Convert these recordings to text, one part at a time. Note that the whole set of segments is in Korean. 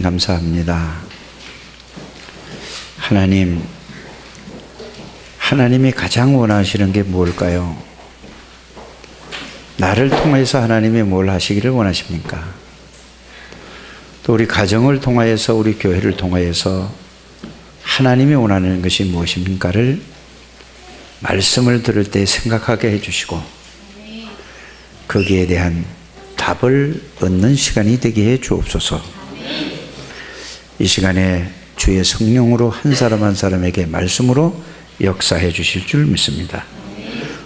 감사합니다. 하나님이 가장 원하시는 게 뭘까요? 나를 통해서 하나님이 뭘 하시기를 원하십니까? 또 우리 가정을 통하여서, 우리 교회를 통하여서 하나님이 원하는 것이 무엇입니까를 말씀을 들을 때 생각하게 해주시고 거기에 대한 답을 얻는 시간이 되게 해 주옵소서. 이 시간에 주의 성령으로 한 사람 한 사람에게 말씀으로 역사해 주실 줄 믿습니다.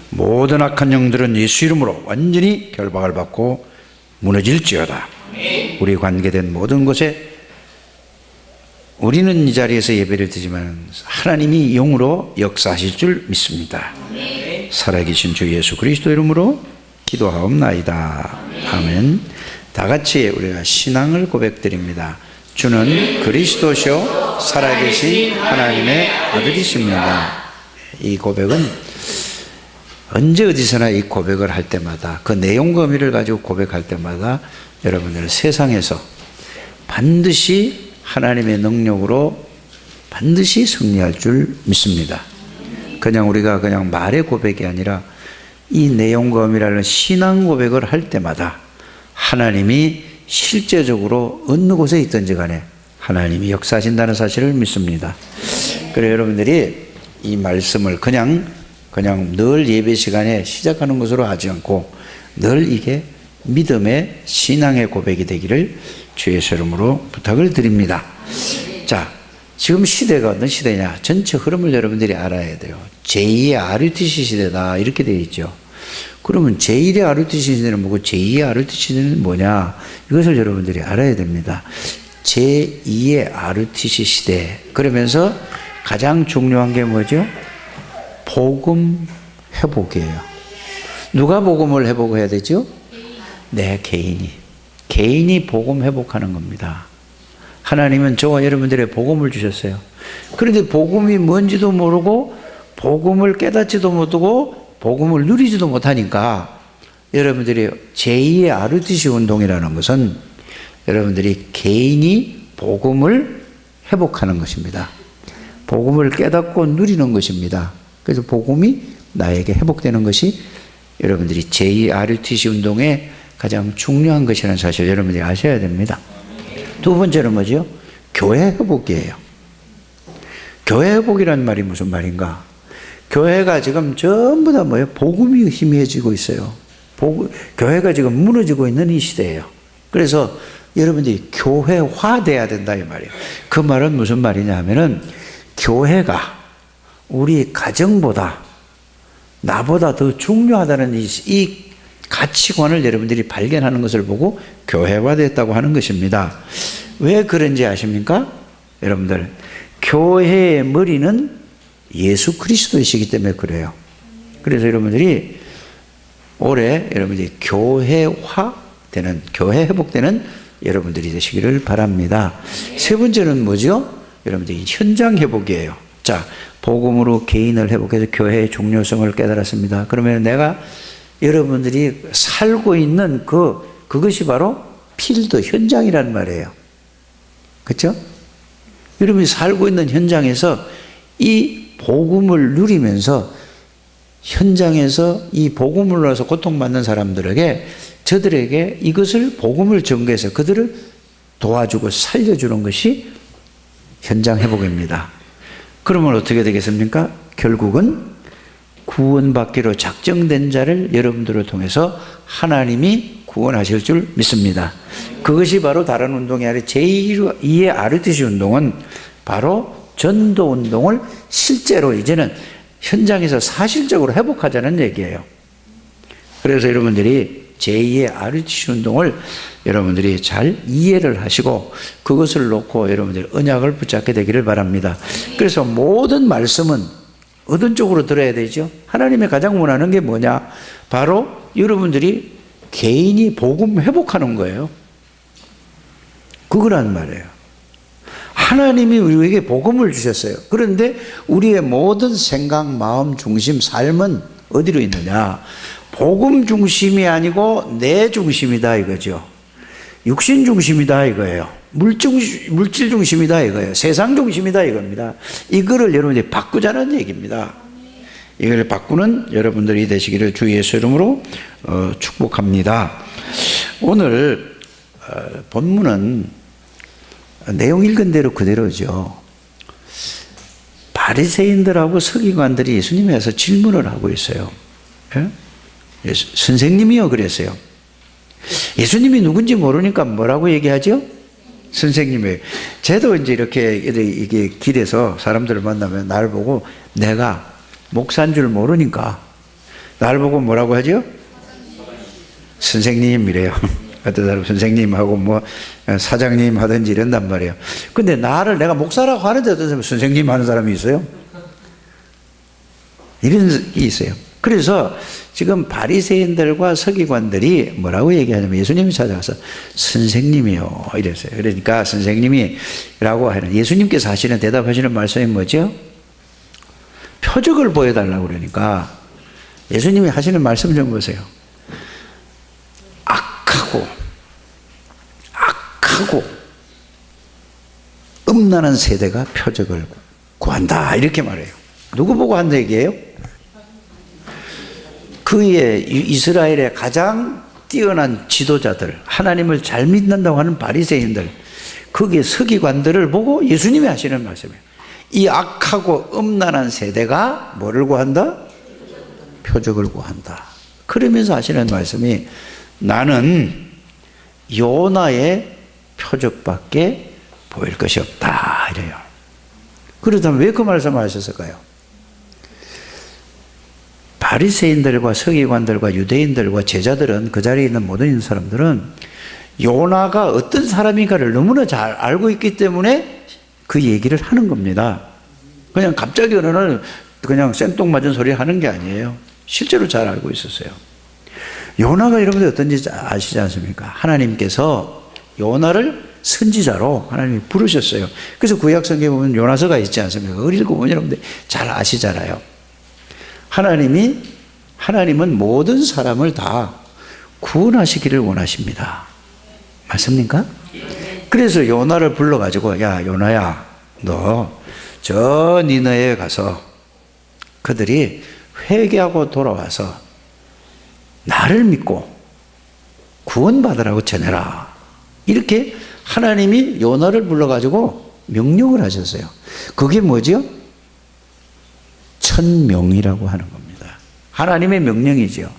모든 악한 영들은 예수 이름으로 완전히 결박을 받고 무너질지어다. 우리 관계된 모든 곳에 우리는 이 자리에서 예배를 드리지만 하나님이 영으로 역사하실 줄 믿습니다. 살아계신 주 예수 그리스도 이름으로 기도하옵나이다. 아멘. 다 같이 우리가 신앙을 고백드립니다. 주는 그리스도시요 살아계신 하나님의 아들이십니다. 이 고백은 언제 어디서나 이 고백을 할 때마다, 그 내용과 의미를 가지고 고백할 때마다 여러분들 세상에서 반드시 하나님의 능력으로 반드시 승리할 줄 믿습니다. 그냥 우리가 그냥 말의 고백이 아니라 이 내용과 의미라는 신앙 고백을 할 때마다 하나님이 실제적으로 어느 곳에 있든지 간에 하나님이 역사하신다는 사실을 믿습니다. 그래서 여러분들이 이 말씀을 그냥 늘 예배 시간에 시작하는 것으로 하지 않고 늘 이게 믿음의 신앙의 고백이 되기를 주의 이름으로 부탁을 드립니다. 자, 지금 시대가 어떤 시대냐? 전체 흐름을 여러분들이 알아야 돼요. 제2의 RUTC 시대다 이렇게 되어 있죠. 그러면 제1의 RUTC 시대는 뭐고 제2의 RUTC 시대는 뭐냐? 이것을 여러분들이 알아야 됩니다. 제2의 RUTC 시대. 그러면서 가장 중요한 게 뭐죠? 복음 회복이에요. 누가 복음을 회복해야 되죠? 내 개인이 복음 회복하는 겁니다. 하나님은 저와 여러분들의 복음을 주셨어요. 그런데 복음이 뭔지도 모르고 복음을 깨닫지도 못하고 복음을 누리지도 못하니까 여러분들이 제2의 RUTC 운동이라는 것은 여러분들이 개인이 복음을 회복하는 것입니다. 복음을 깨닫고 누리는 것입니다. 그래서 복음이 나에게 회복되는 것이 여러분들이 제2의 RUTC 운동의 가장 중요한 것이라는 사실 여러분들이 아셔야 됩니다. 두 번째는 뭐죠? 교회 회복이에요. 교회 회복이라는 말이 무슨 말인가? 교회가 지금 전부 다 뭐예요? 복음이 희미해지고 있어요. 교회가 지금 무너지고 있는 이 시대예요. 그래서 여러분들이 교회화돼야 된다 이 말이에요. 그 말은 무슨 말이냐 하면은 교회가 우리 가정보다 나보다 더 중요하다는 이 가치관을 여러분들이 발견하는 것을 보고 교회화됐다고 하는 것입니다. 왜 그런지 아십니까? 여러분들, 교회의 머리는 예수 그리스도이시기 때문에 그래요. 그래서 여러분들이 올해 여러분들이 교회화되는, 교회 회복되는 여러분들이 되시기를 바랍니다. 세 번째는 뭐죠? 여러분들이 현장 회복이에요. 자, 복음으로 개인을 회복해서 교회의 중요성을 깨달았습니다. 그러면 내가 여러분들이 살고 있는 그것이 바로 필드, 현장이란 말이에요. 그렇죠? 여러분이 살고 있는 현장에서 이 복음을 누리면서 현장에서 이 복음을 눌러서 고통받는 사람들에게 저들에게 이것을 복음을 전개해서 그들을 도와주고 살려주는 것이 현장 회복입니다. 그러면 어떻게 되겠습니까? 결국은 구원받기로 작정된 자를 여러분들을 통해서 하나님이 구원하실 줄 믿습니다. 그것이 바로 다른 운동이 아니라 제2의 RUTC 운동은 바로 전도 운동을 실제로 이제는 현장에서 사실적으로 회복하자는 얘기예요. 그래서 여러분들이 제2의 RUTC 운동을 여러분들이 잘 이해를 하시고 그것을 놓고 여러분들이 언약을 붙잡게 되기를 바랍니다. 그래서 모든 말씀은 어떤 쪽으로 들어야 되죠? 하나님이 가장 원하는 게 뭐냐? 바로 여러분들이 개인이 복음 회복하는 거예요. 그거란 말이에요. 하나님이 우리에게 복음을 주셨어요. 그런데 우리의 모든 생각, 마음, 중심, 삶은 어디로 있느냐? 복음 중심이 아니고 내 중심이다 이거죠. 육신 중심이다 이거예요. 물질 중심이다 이거예요. 세상 중심이다 이겁니다. 이거를 여러분들이 바꾸자는 얘기입니다. 이걸 바꾸는 여러분들이 되시기를 주 예수 이름으로 축복합니다. 오늘 본문은 내용 읽은 대로 그대로죠. 바리새인들하고 서기관들이 예수님에 와서 질문을 하고 있어요. 예? 선생님이요 그랬어요. 예수님이 누군지 모르니까 뭐라고 얘기하죠? 선생님이에요. 저도 이제 이게 길에서 사람들을 만나면 날 보고 내가 목사인 줄 모르니까 날 보고 뭐라고 하죠? 선생님이래요. 어떤 사람 선생님하고 뭐 사장님 하든지 이런단 말이에요. 근데 나를 내가 목사라고 하는데 어떤 사람 선생님 하는 사람이 있어요? 이런 게 있어요. 그래서 지금 바리새인들과 서기관들이 뭐라고 얘기하냐면 예수님이 찾아가서 선생님이요 이랬어요. 그러니까 선생님이라고 하는 예수님께서 하시는 대답하시는 말씀이 뭐죠? 표적을 보여달라고 그러니까 예수님이 하시는 말씀 좀 보세요. 악하고 음란한 세대가 표적을 구한다 이렇게 말해요. 누구 보고 한다 얘기예요? 그의 이스라엘의 가장 뛰어난 지도자들, 하나님을 잘 믿는다고 하는 바리새인들, 거기에 서기관들을 보고 예수님이 하시는 말씀이에요. 이 악하고 음란한 세대가 뭐를 구한다? 표적을 구한다. 그러면서 하시는 말씀이 나는 요나의 표적밖에 보일 것이 없다 이래요. 그렇다면 왜 그 말씀을 하셨을까요? 바리새인들과 서기관들과 유대인들과 제자들은 그 자리에 있는 모든 사람들은 요나가 어떤 사람인가를 너무나 잘 알고 있기 때문에 그 얘기를 하는 겁니다. 그냥 갑자기 어느 날 그냥 생뚱맞은 소리 하는 게 아니에요. 실제로 잘 알고 있었어요. 요나가 여러분들 어떤지 아시지 않습니까? 하나님께서 요나를 선지자로 하나님이 부르셨어요. 그래서 구약 성경에 보면 요나서가 있지 않습니까? 그걸 읽어보면 여러분들 잘 아시잖아요. 하나님은 모든 사람을 다 구원하시기를 원하십니다. 맞습니까? 그래서 요나를 불러가지고 야 요나야 너 저 니느웨에 가서 그들이 회개하고 돌아와서 나를 믿고 구원받으라고 전해라. 이렇게 하나님이 요나를 불러가지고 명령을 하셨어요. 그게 뭐죠? 천명이라고 하는 겁니다. 하나님의 명령이죠.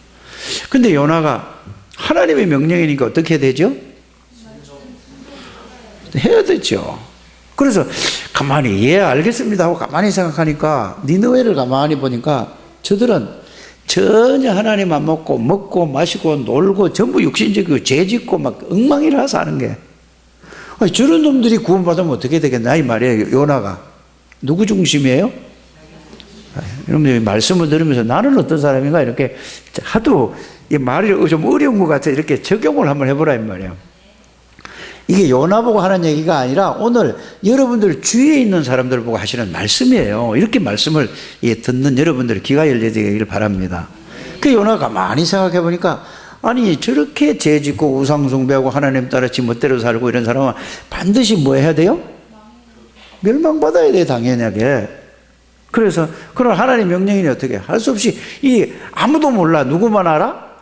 근데 요나가 하나님의 명령이니까 어떻게 되죠? 해야 되죠. 그래서 가만히 예 알겠습니다 하고 가만히 생각하니까 니느웨를 가만히 보니까 저들은 전혀 하나님 안 먹고 마시고 놀고 전부 육신적이고 죄짓고 막 엉망이라 사는 게 저런 놈들이 구원받으면 어떻게 되겠나 이 말이에요. 요나가 누구 중심이에요? 여러분들 말씀을 들으면서 나는 어떤 사람인가 이렇게 하도 이 말이 좀 어려운 것 같아 이렇게 적용을 한번 해보라 이 말이에요. 이게 요나 보고 하는 얘기가 아니라 오늘 여러분들 주위에 있는 사람들 보고 하시는 말씀이에요. 이렇게 말씀을 듣는 여러분들 귀가 열리기를 바랍니다. 그 요나가 많이 생각해 보니까 아니 저렇게 죄짓고 우상숭배하고 하나님 따라 지 멋대로 살고 이런 사람은 반드시 뭐 해야 돼요? 멸망받아야 돼 당연하게. 그래서 그런 하나님 명령이니 어떻게 할 수 없이 이 아무도 몰라. 누구만 알아?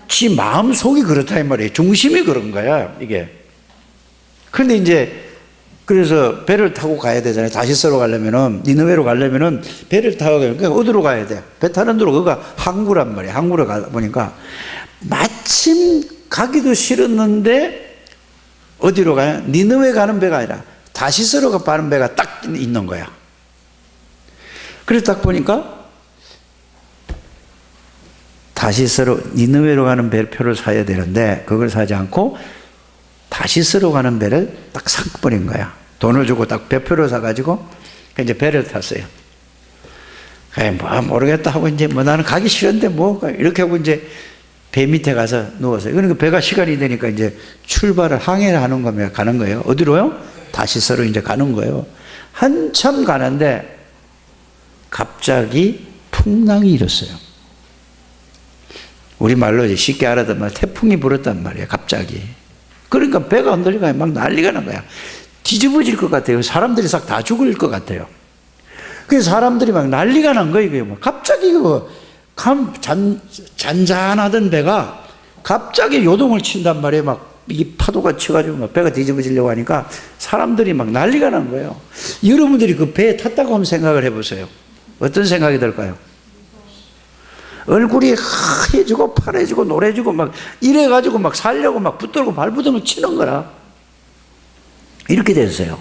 지 마음속이 그렇다 이 말이에요. 중심이 그런 거야 이게. 그런데 이제 그래서 배를 타고 가야 되잖아요. 다시스로 가려면은 니느웨로 가려면은 배를 타고 가야 돼. 그러니까 어디로 가야 돼? 배 타는 데로 거기가 항구란 말이에요. 항구로 가 보니까 마침 가기도 싫었는데 어디로 가요? 니느웨 가는 배가 아니라 다시스로 가는 배가 딱 있는 거야. 그래서 딱 보니까 다시스로 니느웨로 가는 배표를 사야 되는데 그걸 사지 않고 다시스로 가는 배를 딱 사버린 거야. 돈을 주고 딱 배표를 사가지고 이제 배를 탔어요. 뭐 모르겠다 하고 이제 뭐 나는 가기 싫은데 뭐 이렇게 하고 이제 배 밑에 가서 누웠어요. 그러니까 배가 시간이 되니까 이제 출발을 항해를 하는 거면 가는 거예요. 어디로요? 다시스로 이제 가는 거예요. 한참 가는데 갑자기 풍랑이 일었어요. 우리 말로 쉽게 알아듣면 태풍이 불었단 말이에요. 갑자기. 그러니까 배가 흔들리니까 막 난리가 난 거야. 뒤집어질 것 같아요. 사람들이 싹 다 죽을 것 같아요. 그래서 사람들이 막 난리가 난 거예요. 이게 갑자기 잔잔하던 배가 갑자기 요동을 친단 말이에요. 막 이 파도가 쳐가지고 막 배가 뒤집어지려고 하니까 사람들이 막 난리가 난 거예요. 여러분들이 그 배에 탔다고 한번 생각을 해보세요. 어떤 생각이 들까요? 얼굴이 하얘지고 파래지고 노래지고 막 이래가지고 막 살려고 막 붙들고 발부둥을 치는 거라. 이렇게 됐어요.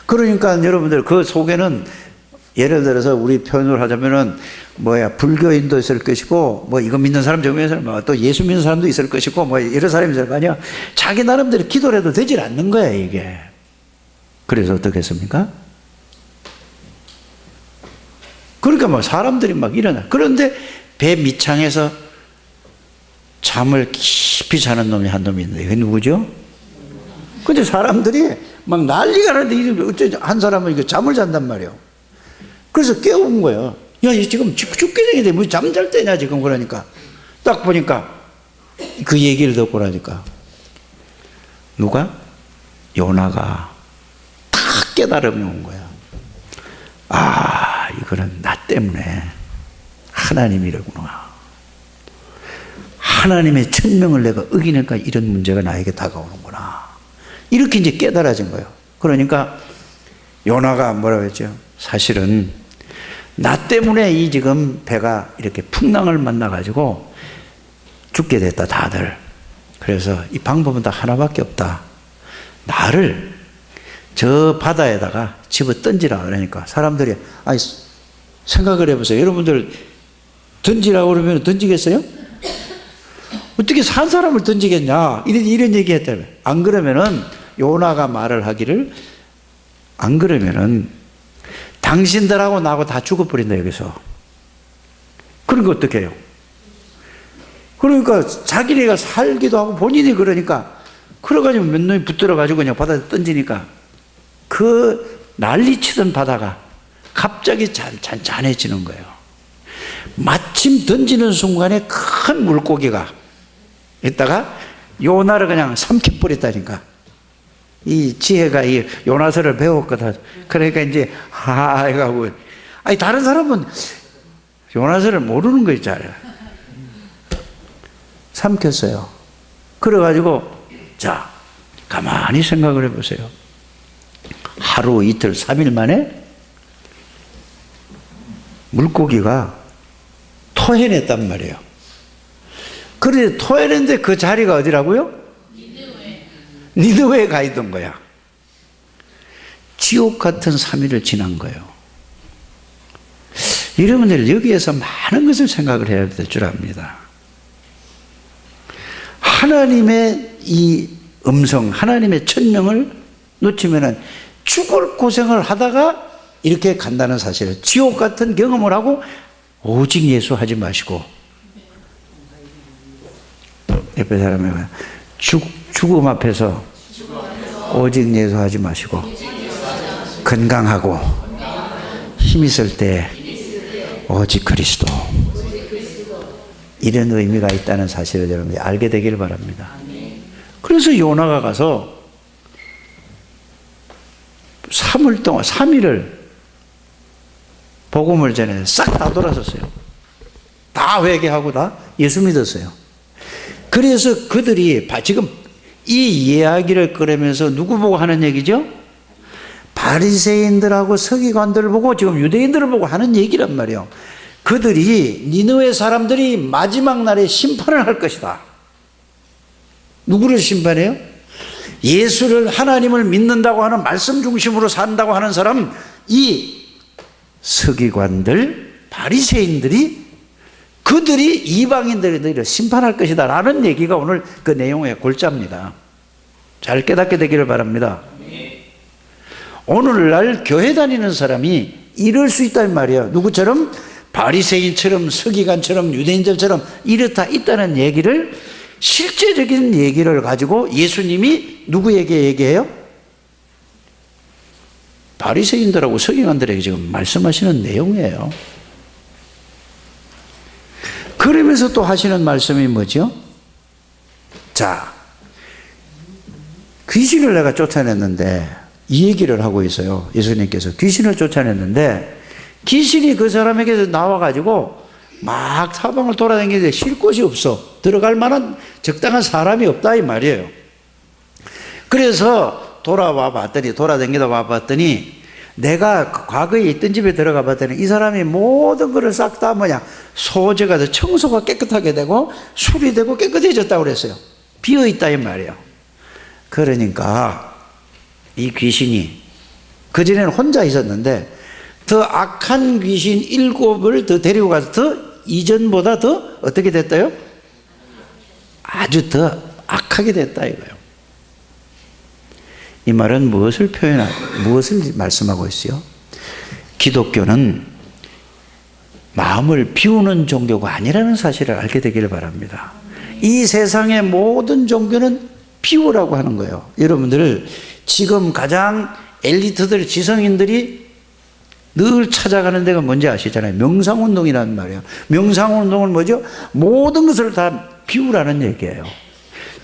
그러니까 여러분들 그 속에는 예를 들어서 우리 표현을 하자면은 불교인도 있을 것이고 이거 믿는 사람 중에서 또 예수 믿는 사람도 있을 것이고 여러 사람이 있을 거 아니야. 자기 나름대로 기도를 해도 되질 않는 거야 이게. 그래서 어떻게 했습니까? 그러니까 사람들이 막 일어나. 그런데 배 밑창에서 잠을 깊이 자는 놈이 한 놈이 있는데 그게 누구죠? 근데 사람들이 막 난리가 나는데 어쩌지 한 사람은 이거 잠을 잔단 말이에요. 그래서 깨운 거예요. 야, 이 지금 죽게 생겼는데 뭐 잠잘 때냐 지금. 그러니까 딱 보니까 그 얘기를 듣고 나니까 누가? 요나가 딱 깨달음이 온 거야. 아, 이거는 나 때문에 하나님이라구나. 하나님의 천명을 내가 어기니까 이런 문제가 나에게 다가오는구나. 이렇게 이제 깨달아진 거예요. 그러니까 요나가 뭐라고 했죠? 사실은 나 때문에 이 지금 배가 이렇게 풍랑을 만나가지고 죽게 됐다 다들. 그래서 이 방법은 다 하나밖에 없다. 나를 저 바다에다가 집어 던지라 그러니까 사람들이 아니 생각을 해보세요. 여러분들 던지라고 그러면 던지겠어요? 어떻게 산 사람을 던지겠냐 이런 얘기 했다며. 안 그러면은 요나가 말을 하기를 안 그러면은 당신들하고 나하고 다 죽어버린다 여기서. 그런 거 어떻게 해요? 그러니까 자기네가 살기도 하고 본인이 그러니까 그래가지고 몇 놈이 붙들어가지고 그냥 바다에 던지니까 그 난리치던 바다가 갑자기 잔잔해지는 거예요. 마침 던지는 순간에 큰 물고기가 있다가 요나를 그냥 삼켜버렸다니까. 이 지혜가 이 요나서를 배웠거든. 그러니까 이제 해가고 아니 다른 사람은 요나서를 모르는 거 있잖아요. 삼켰어요. 그래가지고 자 가만히 생각을 해보세요. 하루 이틀 3일 만에 물고기가 토해냈단 말이에요. 그런데 토해냈는데 그 자리가 어디라고요? 니느웨에 가 있던 거야. 지옥 같은 3일을 지난 거예요. 여러분들 여기에서 많은 것을 생각을 해야 될 줄 압니다. 하나님의 이 음성, 하나님의 천명을 놓치면은 죽을 고생을 하다가 이렇게 간다는 사실을, 지옥 같은 경험을 하고 오직 예수 하지 마시고, 옆에 사람에게 죽음 앞에서 오직 예수 하지 마시고 건강하고 힘 있을 때 오직 그리스도, 이런 의미가 있다는 사실을 여러분들이 알게 되기를 바랍니다. 그래서 요나가 가서 3일 동안 3일을 복음을 전해 싹 다 돌아섰어요. 다 회개하고 다 예수 믿었어요. 그래서 그들이 지금 이 이야기를 꺼내면서 누구 보고 하는 얘기죠? 바리새인들하고 서기관들을 보고 지금 유대인들을 보고 하는 얘기란 말이에요. 그들이 니느웨 사람들이 마지막 날에 심판을 할 것이다. 누구를 심판해요? 예수를, 하나님을 믿는다고 하는, 말씀 중심으로 산다고 하는 사람, 이 서기관들, 바리새인들이, 그들이 이방인들을 심판할 것이다 라는 얘기가 오늘 그 내용의 골자입니다. 잘 깨닫게 되기를 바랍니다. 오늘날 교회 다니는 사람이 이럴 수 있단 말이에요. 누구처럼? 바리새인처럼, 서기관처럼, 유대인들처럼 이렇다 있다는 얘기를, 실제적인 얘기를 가지고 예수님이 누구에게 얘기해요? 바리새인들하고 서기관들에게 지금 말씀하시는 내용이에요. 그러면서 또 하시는 말씀이 뭐죠? 자, 귀신을 내가 쫓아냈는데, 이 얘기를 하고 있어요. 예수님께서 귀신을 쫓아냈는데 귀신이 그 사람에게서 나와가지고 막 사방을 돌아다니는데 쉴 곳이 없어. 들어갈 만한 적당한 사람이 없다 이 말이에요. 그래서 돌아다니다 와봤더니 내가 과거에 있던 집에 들어가 봤더니 이 사람이 모든 것을 싹 다 소재가 돼 청소가 깨끗하게 되고 수리되고 깨끗해졌다고 그랬어요. 비어있다 이 말이에요. 그러니까 이 귀신이 그전에는 혼자 있었는데 더 악한 귀신 7을 더 데리고 가서 더 이전보다 더 어떻게 됐다요? 아주 더 악하게 됐다 이거예요. 이 말은 무엇을 말씀하고 있어요? 기독교는 마음을 비우는 종교가 아니라는 사실을 알게 되기를 바랍니다. 이 세상의 모든 종교는 비우라고 하는 거예요. 여러분들 지금 가장 엘리트들, 지성인들이 늘 찾아가는 데가 뭔지 아시잖아요. 명상운동이라는 말이에요. 명상운동은 뭐죠? 모든 것을 다 비우라는 얘기예요.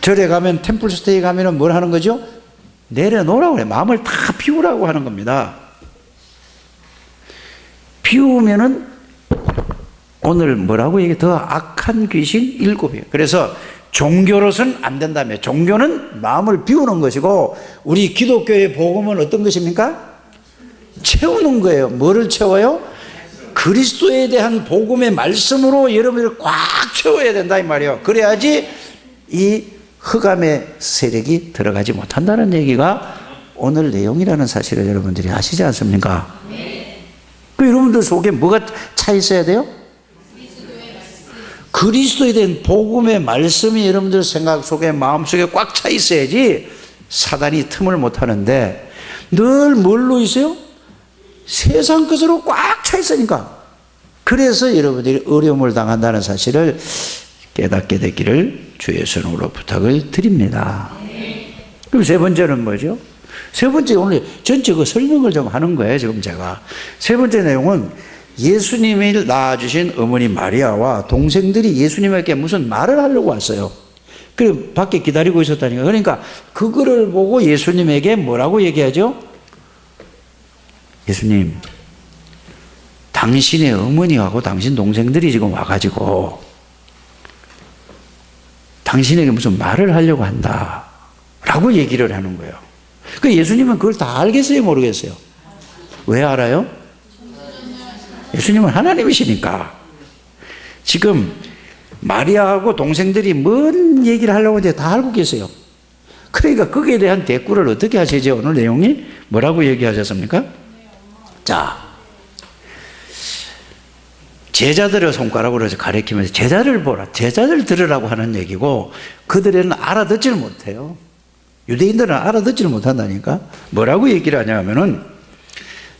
절에 가면, 템플스테이 가면은 뭘 하는 거죠? 내려놓으라고 해요. 마음을 다 비우라고 하는 겁니다. 비우면은 오늘 뭐라고 얘기해? 더 악한 귀신 7이에요. 그래서 종교로서는 안 된다며. 종교는 마음을 비우는 것이고 우리 기독교의 복음은 어떤 것입니까? 채우는 거예요. 뭐를 채워요? 그리스도에 대한 복음의 말씀으로 여러분을 꽉 채워야 된다 이 말이에요. 그래야지 이 흑암의 세력이 들어가지 못한다는 얘기가 오늘 내용이라는 사실을 여러분들이 아시지 않습니까? 그 여러분들 속에 뭐가 차 있어야 돼요? 그리스도에 대한 복음의 말씀이 여러분들 생각 속에 마음 속에 꽉 차 있어야지 사단이 틈을 못 하는데 늘 뭘로 있어요? 세상 것으로 꽉 차 있으니까. 그래서 여러분들이 어려움을 당한다는 사실을 깨닫게 되기를 주의 손으로 부탁을 드립니다. 그럼 세 번째는 뭐죠? 세 번째 오늘 전체 그 설명을 좀 하는 거예요. 지금 제가 세 번째 내용은 예수님을 낳아주신 어머니 마리아와 동생들이 예수님에게 무슨 말을 하려고 왔어요. 그래 밖에 기다리고 있었다니까. 그러니까 그거를 보고 예수님에게 뭐라고 얘기하죠? 예수님, 당신의 어머니하고 당신 동생들이 지금 와가지고 당신에게 무슨 말을 하려고 한다 라고 얘기를 하는 거예요. 그 예수님은 그걸 다 알겠어요? 모르겠어요? 왜 알아요? 예수님은 하나님이시니까. 지금 마리아하고 동생들이 뭔 얘기를 하려고 하는지 다 알고 계세요. 그러니까 거기에 대한 대꾸를 어떻게 하시죠? 오늘 내용이 뭐라고 얘기하셨습니까? 자, 제자들을 손가락으로 가리키면서 제자를 보라, 제자들 들으라고 하는 얘기고 그들은 알아듣지를 못해요. 유대인들은 알아듣지를 못한다니까. 뭐라고 얘기를 하냐면은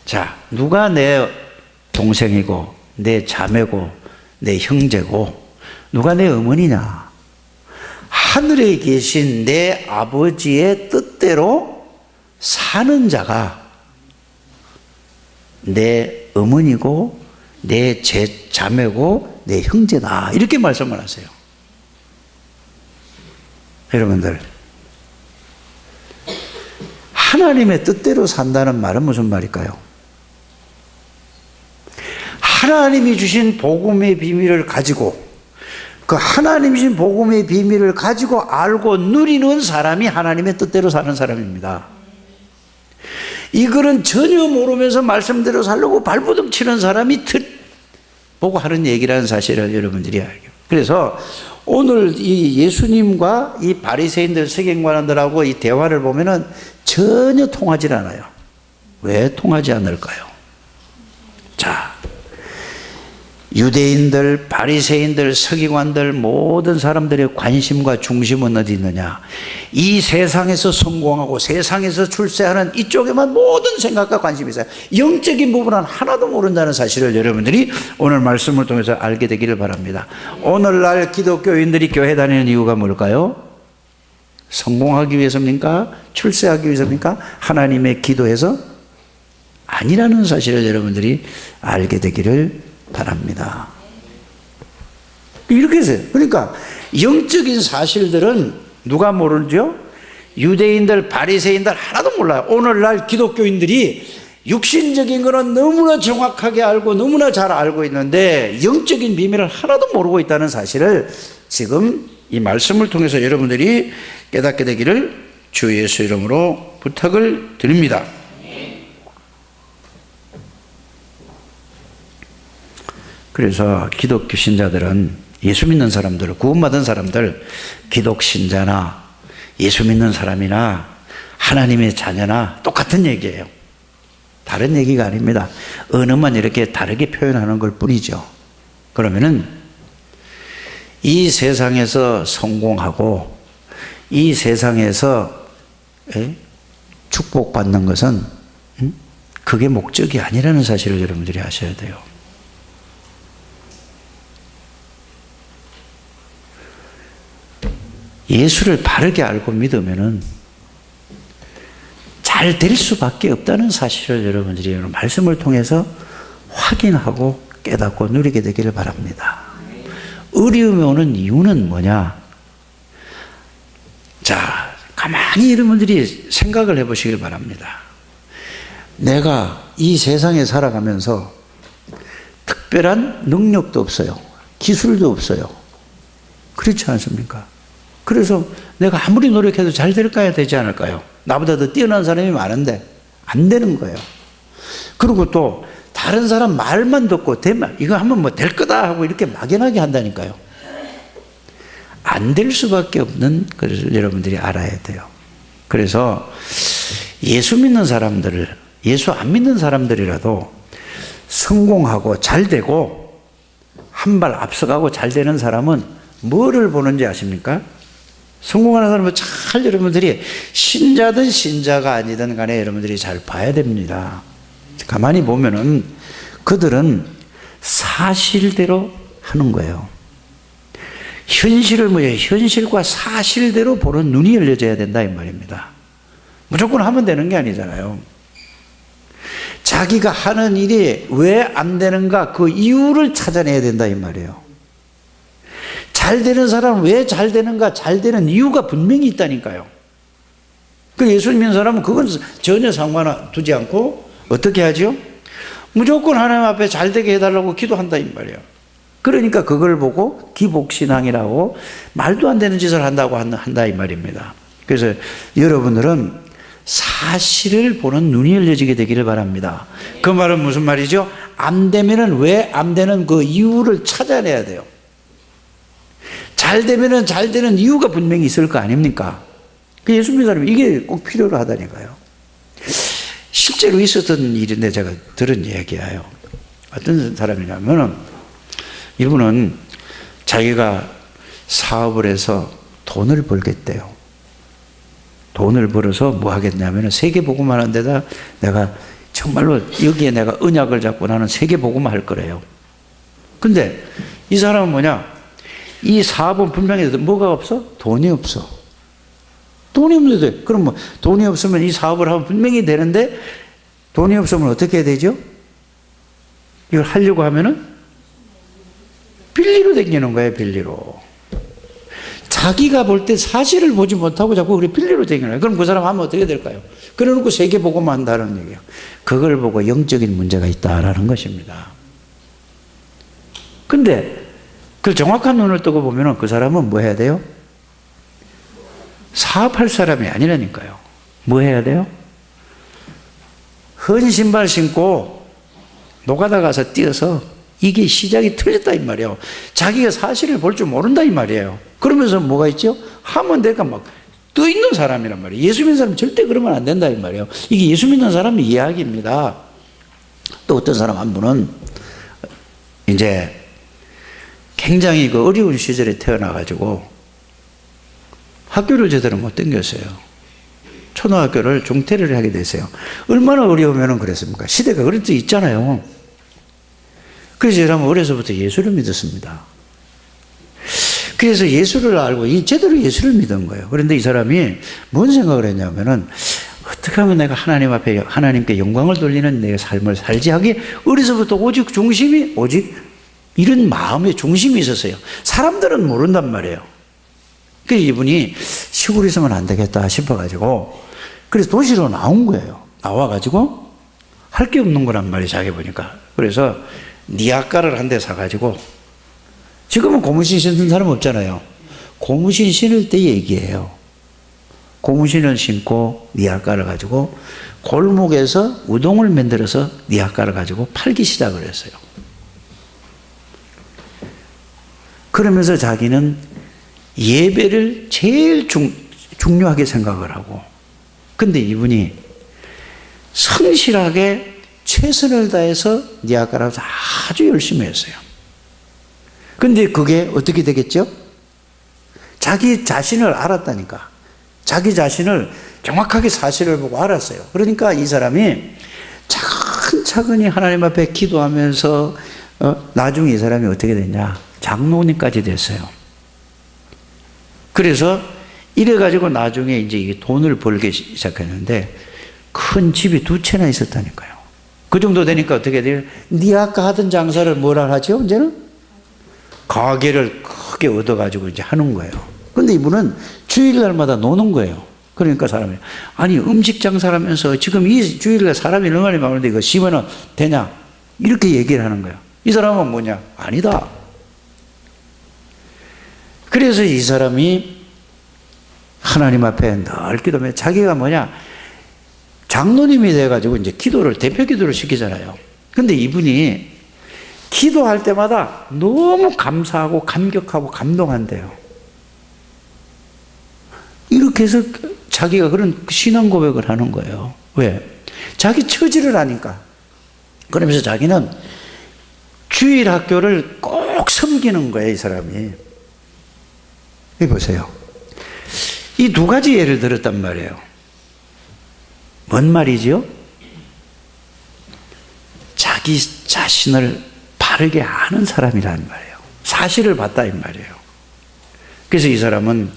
자, 누가 내 동생이고 내 자매고 내 형제고 누가 내 어머니냐? 하늘에 계신 내 아버지의 뜻대로 사는 자가 내 어머니고 내 자매고 내 형제다. 이렇게 말씀을 하세요. 여러분들, 하나님의 뜻대로 산다는 말은 무슨 말일까요? 하나님이 주신 복음의 비밀을 가지고 그 하나님이 주신 복음의 비밀을 가지고 알고 누리는 사람이 하나님의 뜻대로 사는 사람입니다. 이거는 전혀 모르면서 말씀대로 살려고 발버둥 치는 사람이 보고 하는 얘기라는 사실을 여러분들이 알게. 그래서 오늘 이 예수님과 이 바리새인들, 서기관들하고 이 대화를 보면은 전혀 통하지 않아요. 왜 통하지 않을까요? 자, 유대인들, 바리새인들, 서기관들 모든 사람들의 관심과 중심은 어디 있느냐? 이 세상에서 성공하고 세상에서 출세하는 이쪽에만 모든 생각과 관심이 있어요. 영적인 부분은 하나도 모른다는 사실을 여러분들이 오늘 말씀을 통해서 알게 되기를 바랍니다. 오늘날 기독교인들이 교회 다니는 이유가 뭘까요? 성공하기 위해서입니까? 출세하기 위해서입니까? 하나님의 기도에서 아니라는 사실을 여러분들이 알게 되기를 바랍니다. 이렇게 해서요. 그러니까 영적인 사실들은 누가 모르죠? 유대인들, 바리새인들 하나도 몰라요. 오늘날 기독교인들이 육신적인 거는 너무나 정확하게 알고 너무나 잘 알고 있는데 영적인 비밀을 하나도 모르고 있다는 사실을 지금 이 말씀을 통해서 여러분들이 깨닫게 되기를 주 예수 이름으로 부탁을 드립니다. 그래서 기독교 신자들은 예수 믿는 사람들, 구원받은 사람들, 기독 신자나 예수 믿는 사람이나 하나님의 자녀나 똑같은 얘기예요. 다른 얘기가 아닙니다. 언어만 이렇게 다르게 표현하는 걸 뿐이죠. 그러면은 이 세상에서 성공하고 이 세상에서 축복받는 것은 그게 목적이 아니라는 사실을 여러분들이 아셔야 돼요. 예수를 바르게 알고 믿으면은 잘 될 수밖에 없다는 사실을 여러분들이 말씀을 통해서 확인하고 깨닫고 누리게 되기를 바랍니다. 어려움이 오는 이유는 뭐냐? 자, 가만히 여러분들이 생각을 해보시길 바랍니다. 내가 이 세상에 살아가면서 특별한 능력도 없어요. 기술도 없어요. 그렇지 않습니까? 그래서 내가 아무리 노력해도 잘 될까야 되지 않을까요? 나보다 더 뛰어난 사람이 많은데 안 되는 거예요. 그리고 또 다른 사람 말만 듣고 되면 이거 하면 뭐 될 거다 하고 이렇게 막연하게 한다니까요. 안 될 수밖에 없는 것을 여러분들이 알아야 돼요. 그래서 예수 믿는 사람들을, 예수 안 믿는 사람들이라도 성공하고 잘 되고 한 발 앞서가고 잘 되는 사람은 뭐를 보는지 아십니까? 성공하는 사람은 잘 여러분들이 신자든 신자가 아니든 간에 여러분들이 잘 봐야 됩니다. 가만히 보면은 그들은 사실대로 하는 거예요. 현실을 뭐예요? 현실과 사실대로 보는 눈이 열려져야 된다 이 말입니다. 무조건 하면 되는 게 아니잖아요. 자기가 하는 일이 왜 안 되는가 그 이유를 찾아내야 된다 이 말이에요. 잘 되는 사람은 왜 잘 되는가, 잘 되는 이유가 분명히 있다니까요. 그 예수 믿는 사람은 그건 전혀 상관두지 않고 어떻게 하죠? 무조건 하나님 앞에 잘 되게 해달라고 기도한다 이 말이에요. 그러니까 그걸 보고 기복신앙이라고 말도 안 되는 짓을 한다고 한다 이 말입니다. 그래서 여러분들은 사실을 보는 눈이 열려지게 되기를 바랍니다. 그 말은 무슨 말이죠? 안 되면은 왜 안 되는 그 이유를 찾아내야 돼요. 잘 되면은 잘 되는 이유가 분명히 있을 거 아닙니까? 그 예수 믿는 사람이 이게 꼭 필요로 하다니까요. 실제로 있었던 일인데 제가 들은 얘기예요. 어떤 사람이냐면은 이분은 자기가 사업을 해서 돈을 벌겠대요. 돈을 벌어서 뭐 하겠냐면은 세계복음 하는 데다 내가 정말로 여기에 내가 언약을 잡고 나는 세계복음 할 거래요. 근데 이 사람은 뭐냐? 이 사업은 분명히 뭐가 없어? 돈이 없어. 돈이 없는데 그럼 뭐 돈이 없으면 이 사업을 하면 분명히 되는데 돈이 없으면 어떻게 해야 되죠? 이걸 하려고 하면은 빌리로 다니는 거예요. 빌리로. 자기가 볼 때 사실을 보지 못하고 자꾸 그래 빌리로 다니는 거예요. 그럼 그 사람 하면 어떻게 될까요? 그래놓고 세계복음만 한다는 얘기예요. 그걸 보고 영적인 문제가 있다라는 것입니다. 근데 그 정확한 눈을 뜨고 보면 그 사람은 뭐 해야 돼요? 사업할 사람이 아니라니까요. 뭐 해야 돼요? 헌 신발 신고 노가다 가서 뛰어서 이게 시작이 틀렸다 이 말이에요. 자기가 사실을 볼 줄 모른다 이 말이에요. 그러면서 뭐가 있죠? 하면 내가 막 떠 있는 사람이란 말이에요. 예수 믿는 사람은 절대 그러면 안 된다 이 말이에요. 이게 예수 믿는 사람의 이야기입니다. 또 어떤 사람 한 분은 이제 굉장히 그 어려운 시절에 태어나가지고 학교를 제대로 못 다녔어요. 초등학교를 중퇴를 하게 됐어요. 얼마나 어려우면 그랬습니까? 시대가 그런 때 있잖아요. 그래서 여러분 어려서부터 예수를 믿었습니다. 그래서 예수를 알고 제대로 예수를 믿은 거예요. 그런데 이 사람이 뭔 생각을 했냐면은 어떻게 하면 내가 하나님 앞에 하나님께 영광을 돌리는 내 삶을 살지 하기 어려서부터 오직 이런 마음의 중심이 있었어요. 사람들은 모른단 말이에요. 그래서 이분이 시골에 있으면 안 되겠다 싶어가지고 그래서 도시로 나온 거예요. 나와가지고 할 게 없는 거란 말이에요. 자기 보니까. 그래서 니아까를 한 대 사가지고 지금은 고무신 신는 사람 없잖아요. 고무신 신을 때 얘기해요. 고무신을 신고 니아까를 가지고 골목에서 우동을 만들어서 니아까를 가지고 팔기 시작을 했어요. 그러면서 자기는 예배를 제일 중요하게 생각을 하고, 근데 이분이 성실하게 최선을 다해서 니아까를 아주 열심히 했어요. 근데 그게 어떻게 되겠죠? 자기 자신을 알았다니까. 자기 자신을 정확하게 사실을 보고 알았어요. 그러니까 이 사람이 차근차근히 하나님 앞에 기도하면서 나중에 이 사람이 어떻게 됐냐? 장로님까지 됐어요. 그래서 이래가지고 나중에 이제 이게 돈을 벌기 시작했는데 큰 집이 2채나 있었다니까요. 그 정도 되니까 어떻게 돼요? 네 아까 하던 장사를 뭐라 하죠? 이제는 가게를 크게 얻어가지고 이제 하는 거예요. 근데 이분은 주일날마다 노는 거예요. 그러니까 사람이, 아니 음식 장사를 하면서 지금 이 주일날 사람이 얼마나 많은데 이거 쉬면 되냐? 이렇게 얘기를 하는 거예요. 이 사람은 뭐냐? 아니다. 그래서 이 사람이 하나님 앞에 늘 기도하면 자기가 뭐냐? 장로님이 돼가지고 이제 기도를, 대표 기도를 시키잖아요. 근데 이분이 기도할 때마다 너무 감사하고 감격하고 감동한대요. 이렇게 해서 자기가 그런 신앙 고백을 하는 거예요. 왜? 자기 처지를 아니까. 그러면서 자기는 주일 학교를 꼭 섬기는 거예요, 이 사람이. 이 보세요. 이 2가지 예를 들었단 말이에요. 뭔 말이죠? 자기 자신을 바르게 아는 사람이라는 말이에요. 사실을 봤다 이 말이에요. 그래서 이 사람은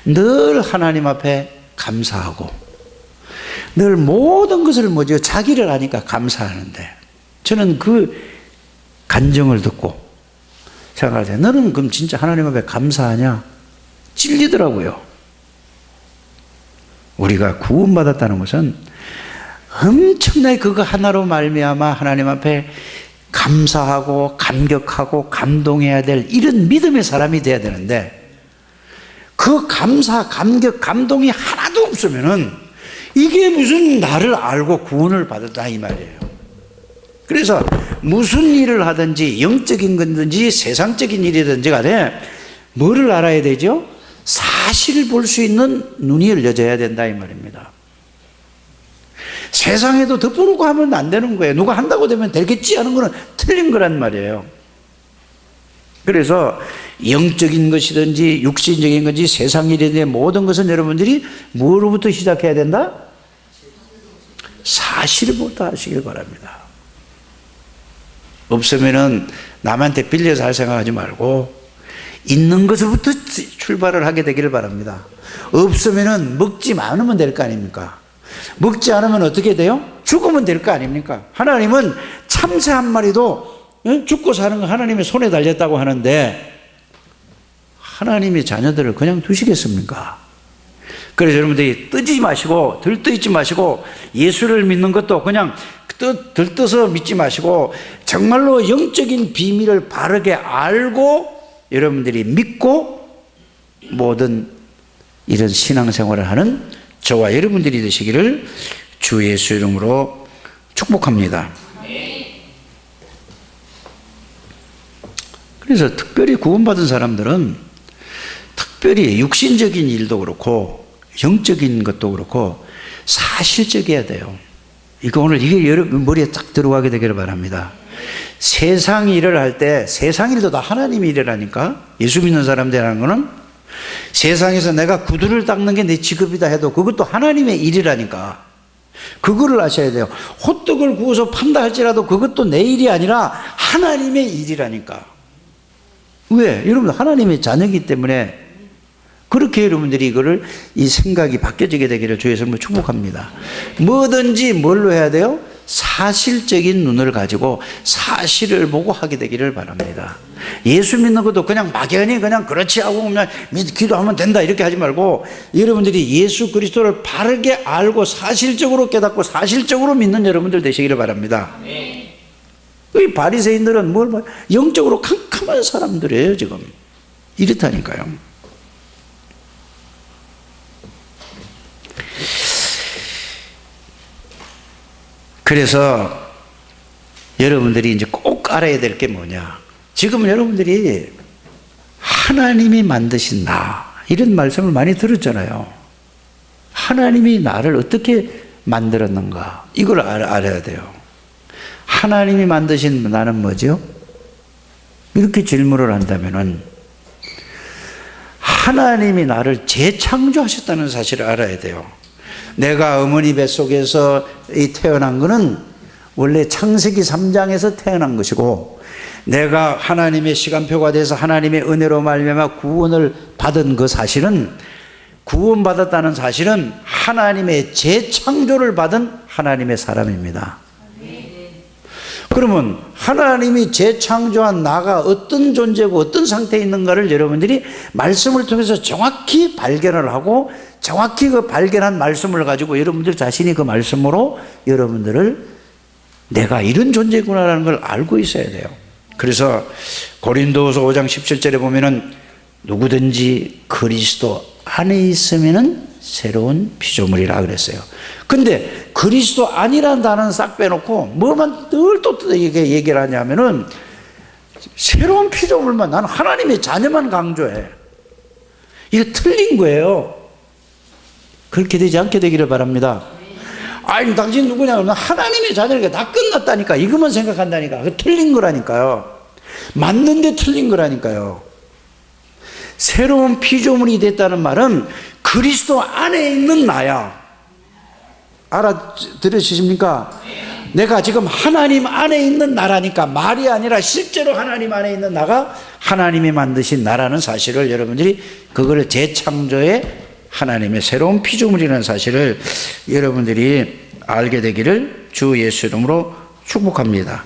늘 하나님 앞에 감사하고 늘 모든 것을 뭐죠? 자기를 아니까 감사하는데, 저는 그 간정을 듣고 생각할 때 너는 그럼 진짜 하나님 앞에 감사하냐? 찔리더라고요. 우리가 구원받았다는 것은 엄청나게 그거 하나로 말미암아 하나님 앞에 감사하고 감격하고 감동해야 될 이런 믿음의 사람이 돼야 되는데, 그 감사, 감격, 감동이 하나도 없으면은 이게 무슨 나를 알고 구원을 받았다 이 말이에요. 그래서 무슨 일을 하든지 영적인 건든지 세상적인 일이든지 간에 뭐를 알아야 되죠? 사실을 볼 수 있는 눈이 열려져야 된다 이 말입니다. 세상에도 덮어놓고 하면 안 되는 거예요. 누가 한다고 되면 되겠지 하는 거는 틀린 거란 말이에요. 그래서 영적인 것이든지 육신적인 건지 세상 일이든지 모든 것은 여러분들이 뭐로부터 시작해야 된다? 사실부터 하시길 바랍니다. 없으면은 남한테 빌려서 할 생각하지 말고 있는 것부터 출발을 하게 되기를 바랍니다. 없으면은 먹지 않으면 될 거 아닙니까? 먹지 않으면 어떻게 돼요? 죽으면 될 거 아닙니까? 하나님은 참새 한 마리도 죽고 사는 거 하나님의 손에 달렸다고 하는데 하나님의 자녀들을 그냥 두시겠습니까? 그래서 여러분들이 뜨지 마시고 들떠있지 마시고 예수를 믿는 것도 그냥 들떠서 믿지 마시고 정말로 영적인 비밀을 바르게 알고 여러분들이 믿고 모든 이런 신앙생활을 하는 저와 여러분들이 되시기를 주 예수 이름으로 축복합니다. 그래서 특별히 구원받은 사람들은 특별히 육신적인 일도 그렇고 영적인 것도 그렇고 사실적이어야 돼요. 이거 오늘 이게 여러분 머리에 딱 들어가게 되기를 바랍니다. 세상 일을 할 때 세상 일도 다 하나님이 일이라니까. 예수 믿는 사람들이라는 거는 세상에서 내가 구두를 닦는 게 내 직업이다 해도 그것도 하나님의 일이라니까. 그거를 아셔야 돼요. 호떡을 구워서 판다 할지라도 그것도 내 일이 아니라 하나님의 일이라니까. 왜? 여러분 하나님의 자녀이기 때문에 그렇게 여러분들이 이거를 이 생각이 바뀌어지게 되기를 주의 이름으로 축복합니다. 뭐든지 뭘로 해야 돼요? 사실적인 눈을 가지고 사실을 보고 하게 되기를 바랍니다. 예수 믿는 것도 그냥 막연히 그냥 그렇지 하고 그냥 기도하면 된다 이렇게 하지 말고, 여러분들이 예수 그리스도를 바르게 알고 사실적으로 깨닫고 사실적으로 믿는 여러분들 되시기를 바랍니다. 이 바리새인들은 영적으로 캄캄한 사람들이에요. 지금 이렇다니까요. 그래서 여러분들이 이제 꼭 알아야 될 게 뭐냐, 지금 여러분들이 하나님이 만드신 나, 이런 말씀을 많이 들었잖아요. 하나님이 나를 어떻게 만들었는가, 이걸 알아야 돼요. 하나님이 만드신 나는 뭐죠? 이렇게 질문을 한다면은 하나님이 나를 재창조하셨다는 사실을 알아야 돼요. 내가 어머니 뱃속에서 태어난 것은 원래 창세기 3장에서 태어난 것이고, 내가 하나님의 시간표가 돼서 하나님의 은혜로 말미암아 구원을 받은 그 사실은, 구원받았다는 사실은 하나님의 재창조를 받은 하나님의 사람입니다. 그러면 하나님이 재창조한 나가 어떤 존재고 어떤 상태에 있는가를 여러분들이 말씀을 통해서 정확히 발견을 하고, 정확히 그 발견한 말씀을 가지고 여러분들 자신이 그 말씀으로 여러분들을 내가 이런 존재구나라는 걸 알고 있어야 돼요. 그래서 고린도후서 5장 17절에 보면은 누구든지 그리스도 안에 있으면은 새로운 피조물이라 그랬어요. 근데 그리스도 아니라는 단어는 싹 빼놓고 뭐만 늘 또 얘기를 하냐면은 새로운 피조물만, 나는 하나님의 자녀만 강조해. 이게 틀린 거예요. 그렇게 되지 않게 되기를 바랍니다. 아니 당신 누구냐 그러면 하나님의 자녀니까 다 끝났다니까, 이것만 생각한다니까. 그거 틀린 거라니까요. 맞는데 틀린 거라니까요. 새로운 피조물이 됐다는 말은 그리스도 안에 있는 나야. 알아들으십니까? 내가 지금 하나님 안에 있는 나라니까, 말이 아니라 실제로 하나님 안에 있는 나가 하나님이 만드신 나라는 사실을 여러분들이, 그걸 재창조의 하나님의 새로운 피조물이라는 사실을 여러분들이 알게 되기를 주 예수 이름으로 축복합니다.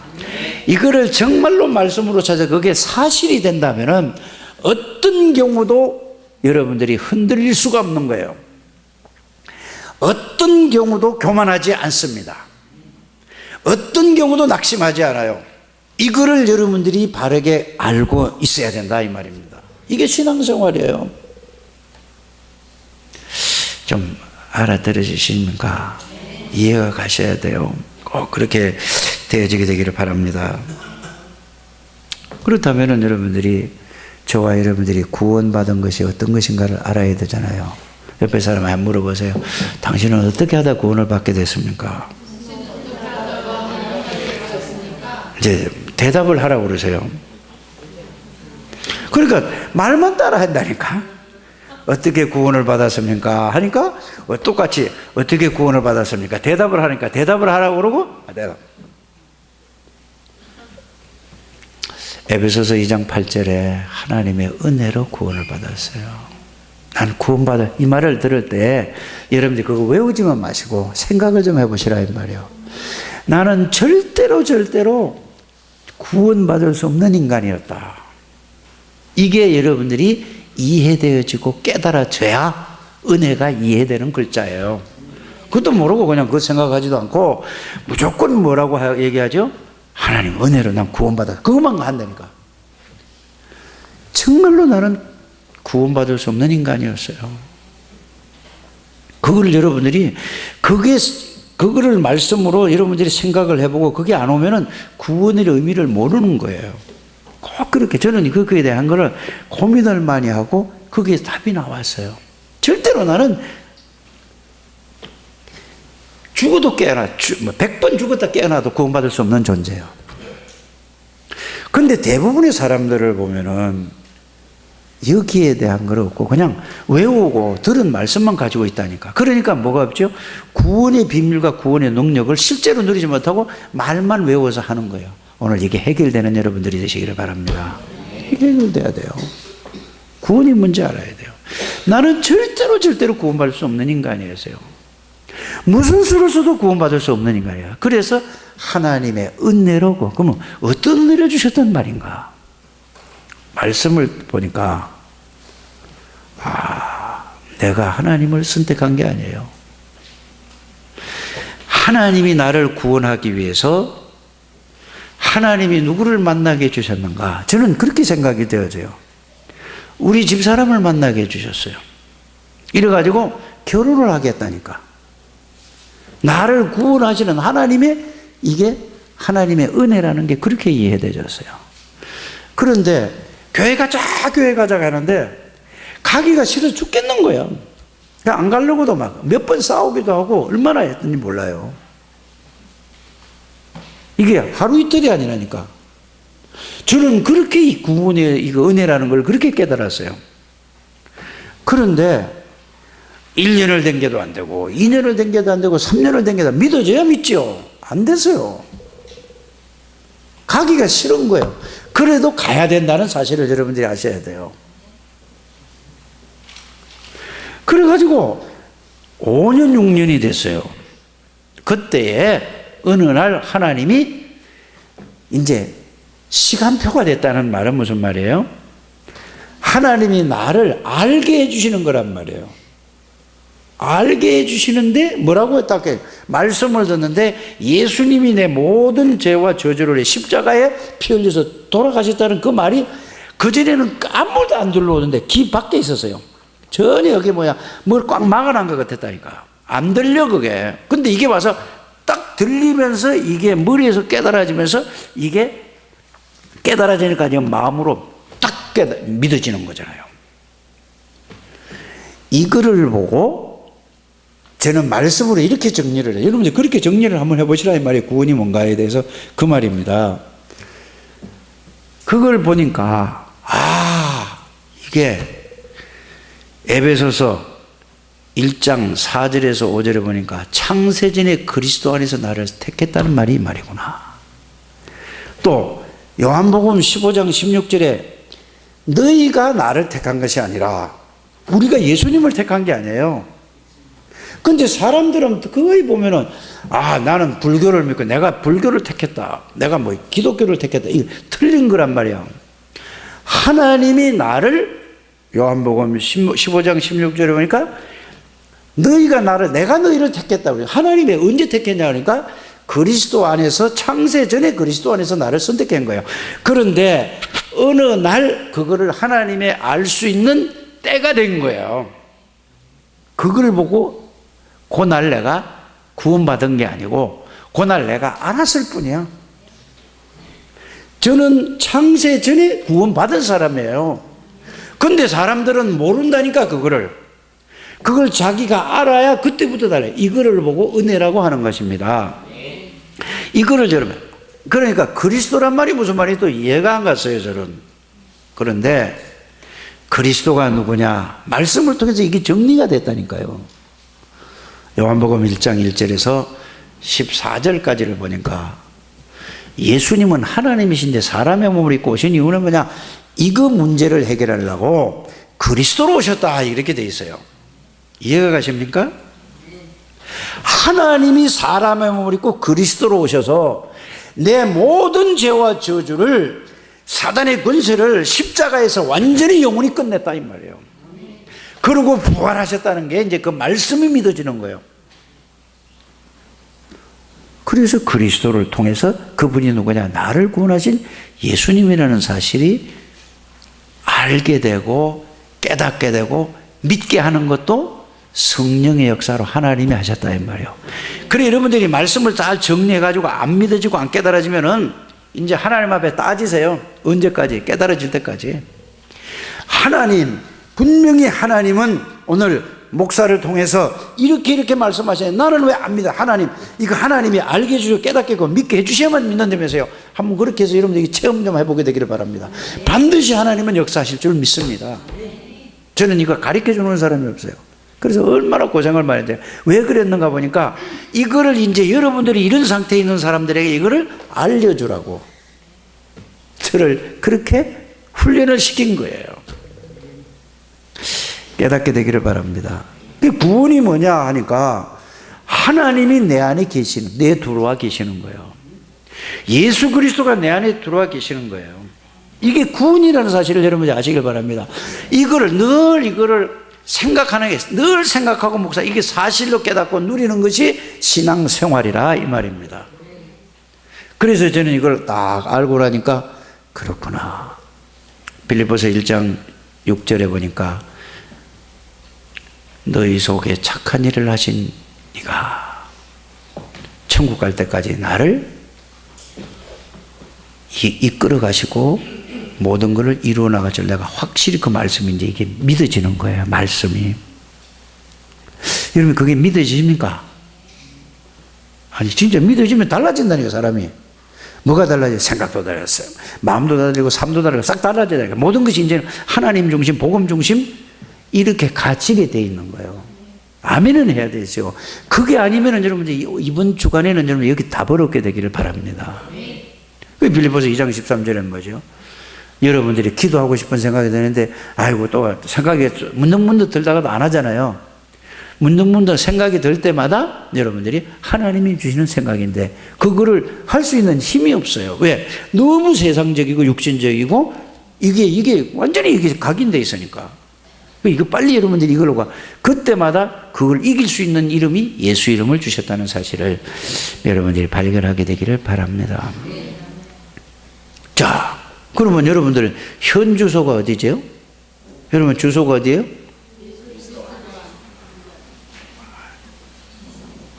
이거를 정말로 말씀으로 찾아 그게 사실이 된다면은 어떤 경우도 여러분들이 흔들릴 수가 없는 거예요. 어떤 경우도 교만하지 않습니다. 어떤 경우도 낙심하지 않아요. 이거를 여러분들이 바르게 알고 있어야 된다 이 말입니다. 이게 신앙생활이에요. 좀 알아들으십니까? 이해가 가셔야 돼요. 꼭 그렇게 되어지게 되기를 바랍니다. 그렇다면 여러분들이, 저와 여러분들이 구원받은 것이 어떤 것인가를 알아야 되잖아요. 옆에 사람한테 물어보세요. 당신은 어떻게 하다 구원을 받게 됐습니까? 이제 대답을 하라고 그러세요. 그러니까 말만 따라 한다니까. 어떻게 구원을 받았습니까? 하니까 똑같이 어떻게 구원을 받았습니까? 대답을 하니까 대답을 하라고 그러고, 대답. 에베소서 2장 8절에 하나님의 은혜로 구원을 받았어요. 난 구원받아, 이 말을 들을 때 여러분들 그거 외우지만 마시고 생각을 좀 해보시라 이 말이에요. 나는 절대로 구원받을 수 없는 인간이었다. 이게 여러분들이 이해되어지고 깨달아져야 은혜가 이해되는 글자예요. 그것도 모르고 그냥 그거 생각하지도 않고 무조건 뭐라고 얘기하죠? 하나님 은혜로 난 구원받았다. 그것만 한다니까. 정말로 나는 구원받을 수 없는 인간이었어요. 그걸 여러분들이, 그거를 말씀으로 여러분들이 생각을 해보고 그게 안 오면은 구원의 의미를 모르는 거예요. 꼭 그렇게 저는 그거에 대한 거를 고민을 많이 하고 거기에 답이 나왔어요. 절대로 나는 죽어도 깨어나, 100번 죽었다 깨어나도 구원받을 수 없는 존재예요. 근데 대부분의 사람들을 보면은 여기에 대한 건 없고 그냥 외우고 들은 말씀만 가지고 있다니까. 그러니까 뭐가 없죠? 구원의 비밀과 구원의 능력을 실제로 누리지 못하고 말만 외워서 하는 거예요. 오늘 이게 해결되는 여러분들이 되시기를 바랍니다. 해결돼야 돼요. 구원이 뭔지 알아야 돼요. 나는 절대로 구원받을 수 없는 인간이었어요. 무슨 수를 써도 구원받을 수 없는 인간이에요. 그래서 하나님의 은혜로, 그러면 어떤 은혜를 주셨단 말인가? 말씀을 보니까 내가 하나님을 선택한 게 아니에요. 하나님이 나를 구원하기 위해서 하나님이 누구를 만나게 해주셨는가? 저는 그렇게 생각이 되어져요. 우리 집사람을 만나게 해주셨어요. 이래가지고 결혼을 하겠다니까. 나를 구원하시는 하나님의, 이게 하나님의 은혜라는 게 그렇게 이해되졌어요. 그런데 교회 가자 하는데 가기가 싫어 죽겠는 거야. 그냥 안 가려고도 막 몇 번 싸우기도 하고 얼마나 했는지 몰라요. 이게 하루 이틀이 아니라니까. 저는 그렇게 이 구원의 이거 은혜라는 걸 그렇게 깨달았어요. 그런데 1년을 댕겨도 안 되고 2년을 댕겨도 안 되고 3년을 댕겨도 믿어져야 믿죠. 안 됐어요. 가기가 싫은 거예요. 그래도 가야 된다는 사실을 여러분들이 아셔야 돼요. 그래가지고 5년 6년이 됐어요. 그때에 어느 날 하나님이 이제 시간표가 됐다는 말은 무슨 말이에요? 하나님이 나를 알게 해주시는 거란 말이에요. 알게 해주시는데 뭐라고 했다? 말씀을 듣는데 예수님이 내 모든 죄와 저주를 십자가에 피 흘려서 돌아가셨다는 그 말이 그전에는 아무도 안 들려오는데 귀 밖에 있었어요. 전혀 여기 뭘 꽉 막아놓은 것 같았다니까. 안 들려 그게. 근데 이게 와서 딱 들리면서 이게 머리에서 깨달아지면서 이게 깨달아지니까 그냥 마음으로 딱 믿어지는 거잖아요. 이거를 보고 저는 말씀으로 이렇게 정리를 해요. 여러분들 그렇게 정리를 한번 해보시라 이 말이에요. 구원이 뭔가에 대해서 그 말입니다. 그걸 보니까 이게 에베소서 1장 4절에서 5절에 보니까 창세전에 그리스도 안에서 나를 택했다는 말이 이 말이구나. 또 요한복음 15장 16절에 너희가 나를 택한 것이 아니라 우리가 예수님을 택한 게 아니에요. 근데 사람들은 거의 보면은 나는 불교를 믿고 내가 불교를 택했다. 내가 기독교를 택했다. 이거 틀린 거란 말이야. 하나님이 나를 요한복음 15장 16절에 보니까 내가 너희를 택했다. 하나님이 언제 택했냐 그러니까 그리스도 안에서 창세 전에 그리스도 안에서 나를 선택한 거예요. 그런데 어느 날 그거를 하나님이 알 수 있는 때가 된 거예요. 그걸 보고 그날 내가 구원받은 게 아니고 그날 내가 알았을 뿐이야. 저는 창세 전에 구원받은 사람이에요. 근데 사람들은 모른다니까 그걸 자기가 알아야 그때부터 달라요. 이거를 보고 은혜라고 하는 것입니다. 이거를 여러분, 그러니까 그리스도란 말이 무슨 말인지 또 이해가 안 갔어요 저는. 그런데 그리스도가 누구냐 말씀을 통해서 이게 정리가 됐다니까요. 요한복음 1장 1절에서 14절까지를 보니까 예수님은 하나님이신데 사람의 몸을 입고 오신 이유는 뭐냐, 이거 문제를 해결하려고 그리스도로 오셨다 이렇게 돼 있어요. 이해가 가십니까? 하나님이 사람의 몸을 입고 그리스도로 오셔서 내 모든 죄와 저주를, 사단의 권세를 십자가에서 완전히 영원히 끝냈다 이 말이에요. 그리고 부활하셨다는 게 이제 그 말씀이 믿어지는 거예요. 그래서 그리스도를 통해서 그분이 누구냐, 나를 구원하신 예수님이라는 사실이 알게 되고 깨닫게 되고 믿게 하는 것도 성령의 역사로 하나님이 하셨다 이 말이에요. 그래 여러분들이 말씀을 잘 정리해가지고 안 믿어지고 안 깨달아지면은 이제 하나님 앞에 따지세요. 언제까지? 깨달아질 때까지. 하나님, 분명히 하나님은 오늘 목사를 통해서 이렇게 말씀하셔요. 나는 왜 안 믿어? 하나님, 이거 하나님이 알게 해주시고 깨닫게 하고 믿게 해주셔야만 믿는다면서요. 한번 그렇게 해서 여러분들이 체험 좀 해보게 되기를 바랍니다. 반드시 하나님은 역사하실 줄 믿습니다. 저는 이거 가르쳐주는 사람이 없어요. 그래서 얼마나 고생을 많이 해요. 왜 그랬는가 보니까 이거를 이제 여러분들이 이런 상태에 있는 사람들에게 이거를 알려주라고 저를 그렇게 훈련을 시킨 거예요. 깨닫게 되기를 바랍니다. 구원이 뭐냐 하니까 하나님이 내 안에 들어와 계시는 거예요. 예수 그리스도가 내 안에 들어와 계시는 거예요. 이게 구원이라는 사실을 여러분이 아시길 바랍니다. 이거를 생각하는 게, 늘 생각하고 묵상, 이게 사실로 깨닫고 누리는 것이 신앙생활이라 이 말입니다. 그래서 저는 이걸 딱 알고 나니까 그렇구나. 빌립보서 1장 6절에 보니까 너희 속에 착한 일을 하신 네가 천국 갈 때까지 나를 이끌어 가시고 모든 것을 이루어 나가줄, 내가 확실히 그 말씀이 이제 이게 믿어지는 거예요. 말씀이. 여러분, 그게 믿어지십니까? 아니, 진짜 믿어지면 달라진다니까, 사람이. 뭐가 달라져요? 생각도 달라졌어요. 마음도 달라지고, 삶도 달라지고, 싹 달라져요. 모든 것이 이제 하나님 중심, 복음 중심, 이렇게 갇히게 돼 있는 거예요. 아멘은 해야 되죠. 그게 아니면은 여러분들 이번 주간에는 여러분 여기 다 버겁게 되기를 바랍니다. 빌립보서 2장 13절에는 뭐죠? 여러분들이 기도하고 싶은 생각이 드는데, 아이고, 또 생각이 문득문득 들다가도 안 하잖아요. 문득문득 생각이 들 때마다 여러분들이 하나님이 주시는 생각인데, 그거를 할 수 있는 힘이 없어요. 왜? 너무 세상적이고 육신적이고, 이게 완전히 이게 각인되어 있으니까. 이거 빨리 여러분들이 이걸로 가. 그때마다 그걸 이길 수 있는 이름이 예수 이름을 주셨다는 사실을 여러분들이 발견하게 되기를 바랍니다. 자, 그러면 여러분들 현 주소가 어디죠? 여러분 주소가 어디예요?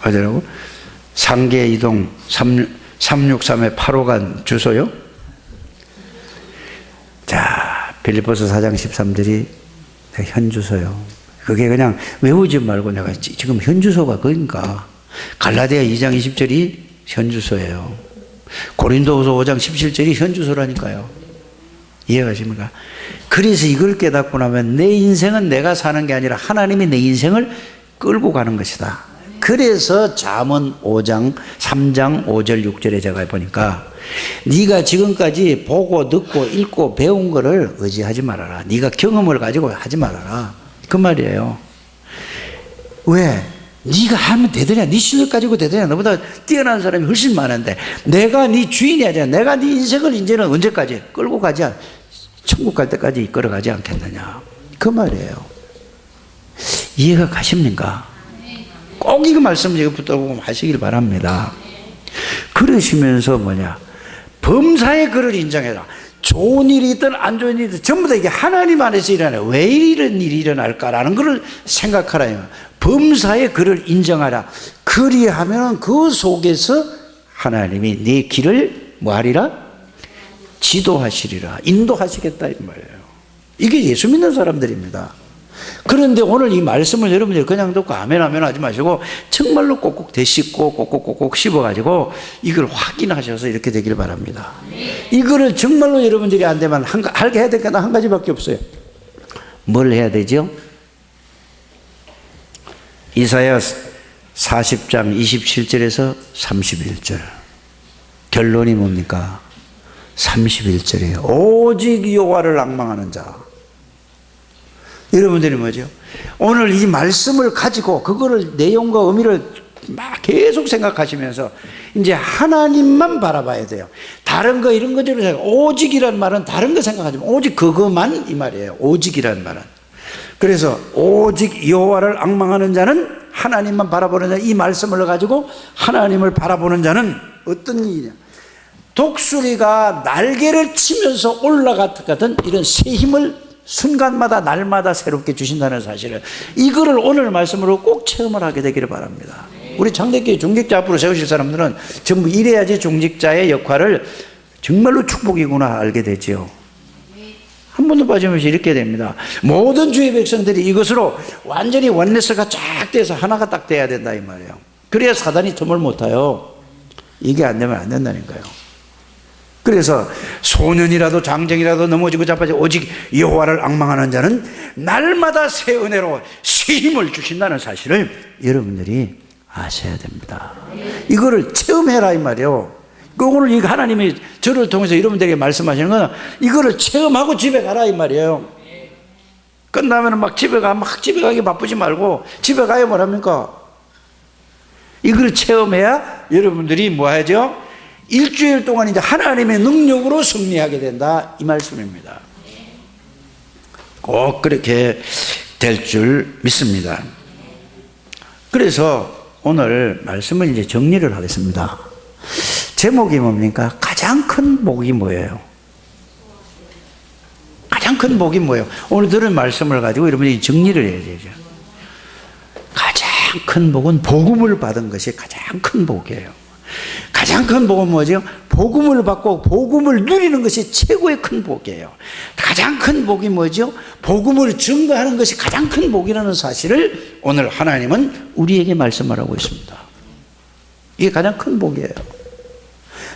어디라고? 상계 이동 363의 8호간 주소요? 자, 빌립보서 4장 13절이 현 주소요. 그게 그냥 외우지 말고 내가 지금 현 주소가 그러니까 갈라디아 2장 20절이 현 주소예요. 고린도후서 5장 17절이 현 주소라니까요. 이해가십니까? 그래서 이걸 깨닫고 나면 내 인생은 내가 사는 게 아니라 하나님이 내 인생을 끌고 가는 것이다. 그래서 잠언 5장 3장 5절 6절에 제가 보니까 네가 지금까지 보고 듣고 읽고 배운 거를 의지하지 말아라. 네가 경험을 가지고 하지 말아라. 그 말이에요. 왜? 네가 하면 되더냐? 네 실력 가지고 되더냐? 너보다 뛰어난 사람이 훨씬 많은데 내가 네 주인이 아니야. 내가 네 인생을 이제는 언제까지 끌고 가지 않, 천국 갈 때까지 이끌어 가지 않겠느냐. 그 말이에요. 이해가 가십니까? 꼭 이거 말씀 제가 붙들고 하시길 바랍니다. 그러시면서 뭐냐? 범사의 그를 인정해라. 좋은 일이 있든 안 좋은 일이 있든 전부 다 이게 하나님 안에서 일어나요. 왜 이런 일이 일어날까라는 것을 생각하라. 범사의 그를 인정하라. 그리하면 그 속에서 하나님이 네 길을 뭐하리라? 지도하시리라. 인도하시겠다 이 말이에요. 이게 예수 믿는 사람들입니다. 그런데 오늘 이 말씀을 여러분들이 그냥 듣고 아멘 아멘 하지 마시고 정말로 꼭꼭 되씹고 꼭꼭 씹어가지고 이걸 확인하셔서 이렇게 되길 바랍니다. 이거를 정말로 여러분들이 안 되면 하게 해야 될 게 한 가지밖에 없어요. 뭘 해야 되죠? 이사야 40장 27절에서 31절 결론이 뭡니까? 31절이에요. 오직 여호와를 앙망하는 자. 여러분들이 뭐죠? 오늘 이 말씀을 가지고 그거를 내용과 의미를 막 계속 생각하시면서 이제 하나님만 바라봐야 돼요. 다른 거 이런 것들을 생각. 오직이란 말은 다른 거 생각하지 마. 오직 그것만 이 말이에요. 오직이란 말은. 그래서 오직 여호와를 앙망하는 자는 하나님만 바라보는 자. 이 말씀을 가지고 하나님을 바라보는 자는 어떤 일이냐? 독수리가 날개를 치면서 올라갔던 이런 새 힘을 순간마다 날마다 새롭게 주신다는 사실을 이거를 오늘 말씀으로 꼭 체험을 하게 되기를 바랍니다. 우리 창대교회 중직자 앞으로 세우실 사람들은 전부 이래야지 중직자의 역할을 정말로 축복이구나 알게 되죠. 한 번도 빠짐없이 이렇게 됩니다. 모든 주의 백성들이 이것으로 완전히 원네스가 쫙 돼서 하나가 딱 돼야 된다 이 말이에요. 그래야 사단이 틈을 못 타요. 이게 안 되면 안 된다니까요. 그래서 소년이라도 장정이라도 넘어지고 자빠지고 오직 여호와를 앙망하는 자는 날마다 새 은혜로 새 힘을 주신다는 사실을 여러분들이 아셔야 됩니다. 이거를 체험해라 이 말이에요. 오늘 이 하나님이 저를 통해서 여러분들에게 말씀하시는 건 이거를 체험하고 집에 가라 이 말이에요. 끝나면 막 집에 가기 바쁘지 말고 집에 가야 뭐랍니까? 이걸 체험해야 여러분들이 뭐 하죠? 일주일 동안 이제 하나님의 능력으로 승리하게 된다, 이 말씀입니다. 꼭 그렇게 될 줄 믿습니다. 그래서 오늘 말씀을 이제 정리를 하겠습니다. 제목이 뭡니까? 가장 큰 복이 뭐예요? 가장 큰 복이 뭐예요? 오늘 들은 말씀을 가지고 여러분이 정리를 해야 되죠. 가장 큰 복은 복음을 받은 것이 가장 큰 복이에요. 가장 큰 복은 뭐죠? 복음을 받고 복음을 누리는 것이 최고의 큰 복이에요. 가장 큰 복이 뭐죠? 복음을 증거하는 것이 가장 큰 복이라는 사실을 오늘 하나님은 우리에게 말씀하라고 있습니다. 이게 가장 큰 복이에요.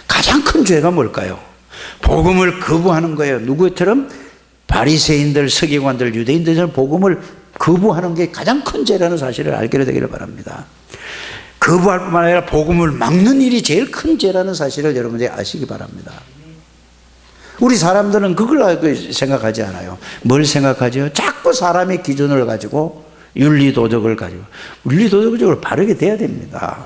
가장 큰 죄가 뭘까요? 복음을 거부하는 거예요. 누구처럼? 바리새인들, 서기관들, 유대인들처럼 복음을 거부하는 게 가장 큰 죄라는 사실을 알게 되기를 바랍니다. 거부할 뿐만 아니라 복음을 막는 일이 제일 큰 죄라는 사실을 여러분들이 아시기 바랍니다. 우리 사람들은 그걸 알고 생각하지 않아요. 뭘 생각하죠? 자꾸 사람의 기준을 가지고 윤리도덕을 가지고 윤리도덕적으로 바르게 돼야 됩니다.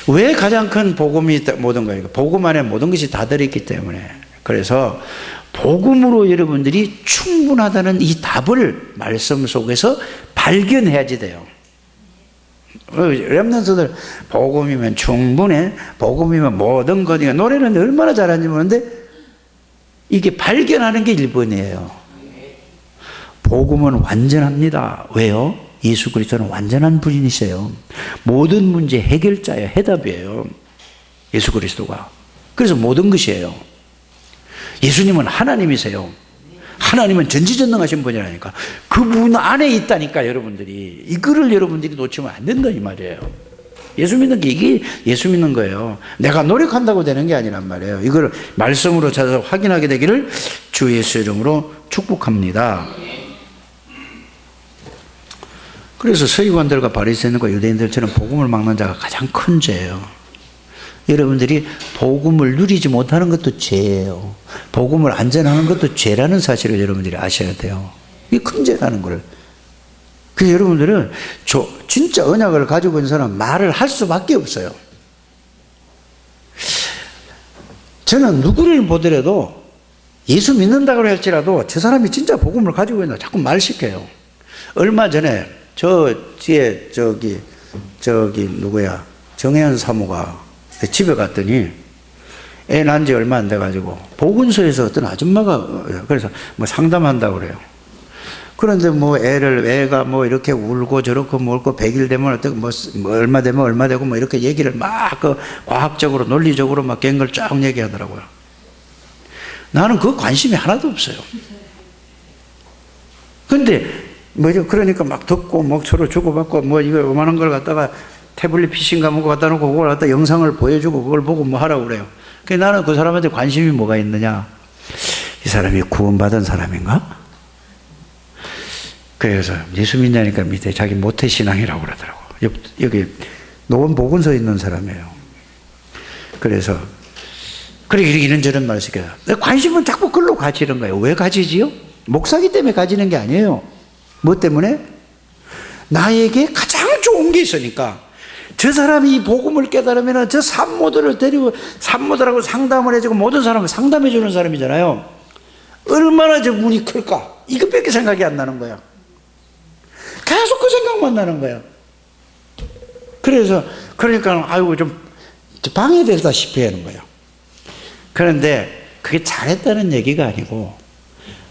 왜 가장 큰 복음이 모든 거예요? 복음 안에 모든 것이 다 들어있기 때문에. 그래서 복음으로 여러분들이 충분하다는 이 답을 말씀 속에서 발견해야지 돼요. 렘넌트들 복음이면 충분해, 복음이면 모든 것이야. 노래는 얼마나 잘하는지 모르는데 이게 발견하는 게 1번이에요. 복음은 완전합니다. 왜요? 예수 그리스도는 완전한 분이세요. 모든 문제 해결자예요. 해답이에요. 예수 그리스도가. 그래서 모든 것이에요. 예수님은 하나님이세요. 하나님은 전지전능하신 분이라니까. 그분 안에 있다니까 여러분들이. 이거를 여러분들이 놓치면 안 된다 이 말이에요. 예수 믿는 게 이게 예수 믿는 거예요. 내가 노력한다고 되는 게 아니란 말이에요. 이걸 말씀으로 찾아서 확인하게 되기를 주 예수 이름으로 축복합니다. 그래서 서기관들과 바리새인들과 유대인들처럼 복음을 막는 자가 가장 큰 죄예요. 여러분들이 복음을 누리지 못하는 것도 죄예요. 복음을 안 전하는 것도 죄라는 사실을 여러분들이 아셔야 돼요. 이게 큰 죄라는 걸. 그래서 여러분들은 진짜 언약을 가지고 있는 사람은 말을 할 수밖에 없어요. 저는 누구를 보더라도 예수 믿는다고 할지라도 저 사람이 진짜 복음을 가지고 있나 자꾸 말 시켜요. 얼마 전에 저 뒤에 누구야? 정혜연 사모가 집에 갔더니 애 낳은 지 얼마 안 돼가지고 보건소에서 어떤 아줌마가 그래서 뭐 상담한다고 그래요. 그런데 뭐 애가 뭐 이렇게 울고 저렇고 뭐 울고 100일 되면 어떻게 뭐 얼마 되면 얼마 되고 뭐 이렇게 얘기를 막 그 과학적으로 논리적으로 막 갱걸 쫙 얘기하더라고요. 나는 그 관심이 하나도 없어요. 근데 뭐죠? 그러니까 막 듣고 뭐 서로 주고받고 뭐 이거 요만한 걸 갖다가 태블릿 PC인가 뭐 갖다 놓고 그걸 갖다 영상을 보여주고 그걸 보고 뭐 하라고 그래요. 그래서 나는 그 사람한테 관심이 뭐가 있느냐? 이 사람이 구원받은 사람인가? 그래서 예수 믿냐니까 밑에 자기 모태신앙이라고 그러더라고. 여기 노원보건소에 있는 사람이에요. 그래서 그래 이런저런 말을 시켜요. 관심은 자꾸 그걸로 가지는 거예요. 왜 가지지요? 목사기 때문에 가지는 게 아니에요. 뭐 때문에? 나에게 가장 좋은 게 있으니까. 저 사람이 이 복음을 깨달으면 저 산모들을 데리고 산모들하고 상담을 해주고 모든 사람을 상담해 주는 사람이잖아요. 얼마나 저 운이 클까? 이것밖에 생각이 안 나는 거야. 계속 그 생각만 나는 거야. 그러니까 아이고 좀 방해되다시피 하는 거야. 그런데 그게 잘했다는 얘기가 아니고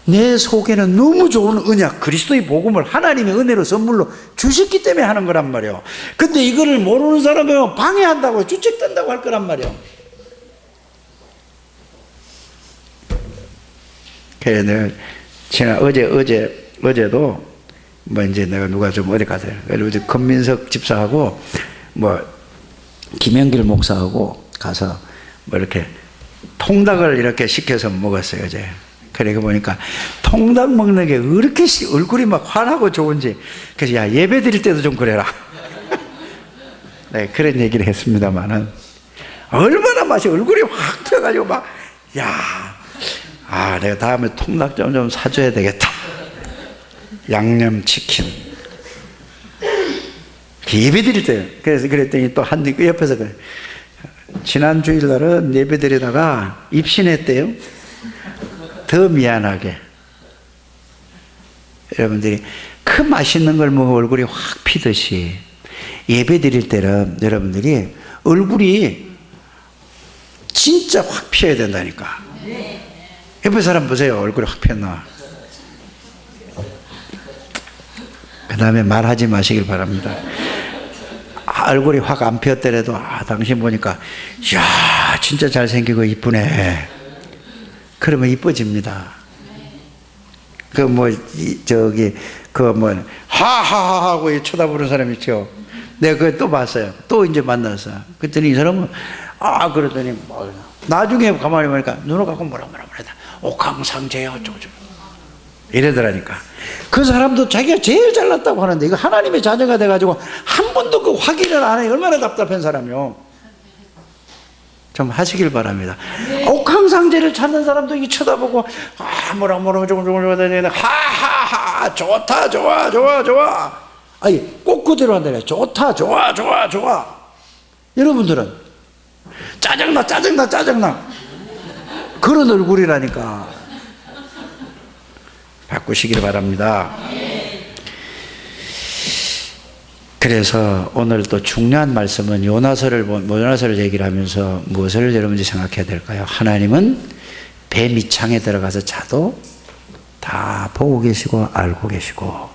내 속에는 너무 좋은 언약, 그리스도의 복음을 하나님의 은혜로 선물로 주셨기 때문에 하는 거란 말이에요. 근데 이거를 모르는 사람은 방해한다고 주책된다고 할 거란 말이에요. 그래서 내가 어제도 뭐 이제 내가 누가 좀 어디 가세요. 그래서 권민석 집사하고 뭐 김영길 목사하고 가서 뭐 이렇게 통닭을 이렇게 시켜서 먹었어요, 어제. 그러니까 보니까 통닭 먹는 게 그렇게 얼굴이 막 환하고 좋은지. 그래서 야, 예배 드릴 때도 좀 그래라. 네, 그런 얘기를 했습니다만은 얼마나 맛이 얼굴이 확 펴가지고 막, 내가 다음에 통닭 좀 사줘야 되겠다. 양념치킨. 예배 드릴 때. 그래서 그랬더니 또 한 옆에서 그래. 지난 주일날은 예배 드리다가 입신했대요. 더 미안하게. 여러분들이 그 맛있는 걸 먹어 얼굴이 확 피듯이 예배 드릴 때는 여러분들이 얼굴이 진짜 확 피어야 된다니까. 옆에 사람 보세요. 얼굴이 확 피었나. 그 다음에 말하지 마시길 바랍니다. 얼굴이 확 안 피었더라도 당신 보니까 이야 진짜 잘생기고 이쁘네. 그러면 이뻐집니다. 하하하 하고 쳐다보는 사람 있죠. 내가 그걸 또 봤어요. 또 이제 만나서. 그랬더니 이 사람은 그러더니 나중에 가만히 보니까 눈을 감고 뭐라 옥황상제요 어쩌고저쩌고 이러더라니까. 그 사람도 자기가 제일 잘났다고 하는데 이거 하나님의 자녀가 돼가지고 한 번도 그 확인을 안 해. 얼마나 답답한 사람이요. 좀 하시길 바랍니다. 옥황상제를 찾는 사람도 이게 쳐다보고 뭐라 저거 하하하 좋다 좋아 아니 꼭 그대로 한다네. 좋다 좋아 여러분들은 짜증나 그런 얼굴이라니까. 바꾸시길 바랍니다. 그래서 오늘 또 중요한 말씀은 요나서를 얘기를 하면서 무엇을 여러분들이 생각해야 될까요? 하나님은 배 밑창에 들어가서 자도 다 보고 계시고 알고 계시고,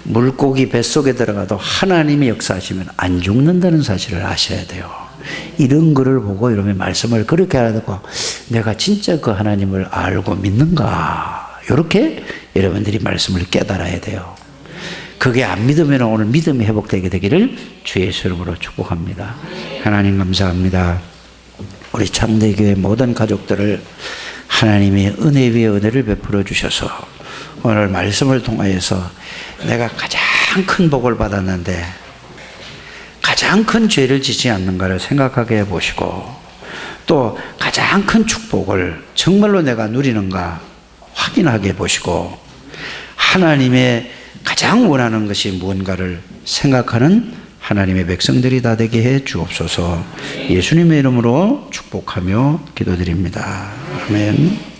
물고기 뱃속에 들어가도 하나님이 역사하시면 안 죽는다는 사실을 아셔야 돼요. 이런 글을 보고 이러면 말씀을 그렇게 알아듣고 내가 진짜 그 하나님을 알고 믿는가, 이렇게 여러분들이 말씀을 깨달아야 돼요. 그게 안 믿으면 오늘 믿음이 회복되게 되기를 주의 이름으로 축복합니다. 하나님 감사합니다. 우리 창대교회 모든 가족들을 하나님의 은혜 위에 은혜를 베풀어 주셔서 오늘 말씀을 통하여서 내가 가장 큰 복을 받았는데 가장 큰 죄를 짓지 않는가를 생각하게 해보시고, 또 가장 큰 축복을 정말로 내가 누리는가 확인하게 해보시고, 하나님의 가장 원하는 것이 무언가를 생각하는 하나님의 백성들이 다 되게 해 주옵소서. 예수님의 이름으로 축복하며 기도드립니다. 아멘.